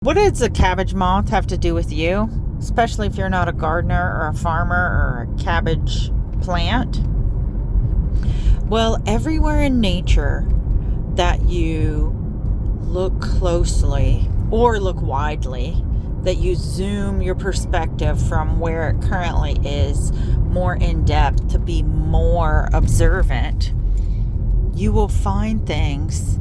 What does a cabbage moth have to do with you? Especially if you're not a gardener or a farmer or a cabbage plant. Well, everywhere in nature that you look closely or look widely, that you zoom your perspective from where it currently is more in depth to be more observant, you will find things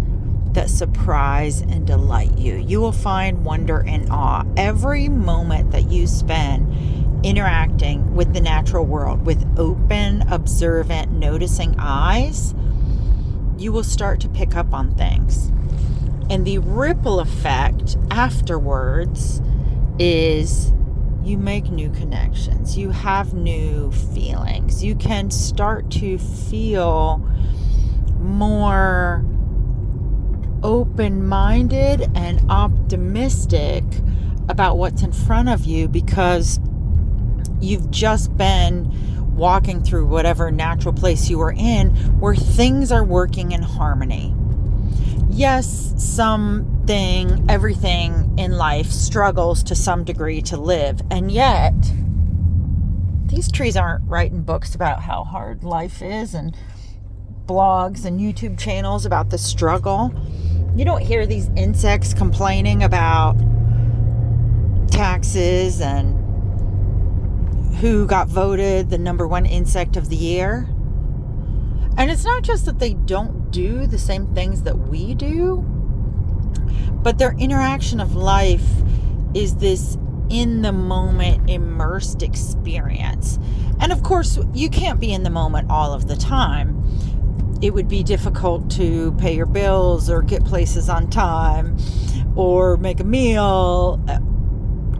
that surprise and delight you. You will find wonder and awe. Every moment that you spend interacting with the natural world with open, observant, noticing eyes, you will start to pick up on things. And the ripple effect afterwards is you make new connections. You have new feelings. You can start to feel more open-minded and optimistic about what's in front of you because you've just been walking through whatever natural place you were in where things are working in harmony. Yes, everything in life struggles to some degree to live, and yet these trees aren't writing books about how hard life is and blogs and YouTube channels about the struggle. You don't hear these insects complaining about taxes and who got voted the number one insect of the year. And it's not just that they don't do the same things that we do, but their interaction of life is this in the moment immersed experience. And of course, you can't be in the moment all of the time. It would be difficult to pay your bills or get places on time or make a meal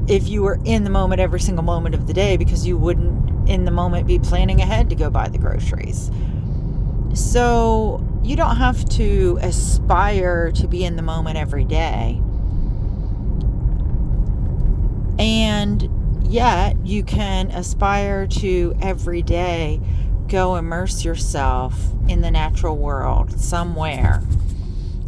if you were in the moment every single moment of the day, because you wouldn't in the moment be planning ahead to go buy the groceries. So you don't have to aspire to be in the moment every day. And yet you can aspire to every day go immerse yourself in the natural world somewhere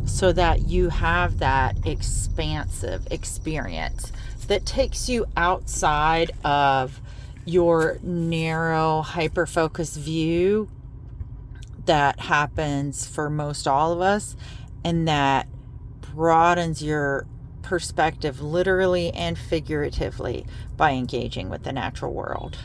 so that you have that expansive experience that takes you outside of your narrow, hyper-focused view that happens for most all of us, and that broadens your perspective literally and figuratively by engaging with the natural world.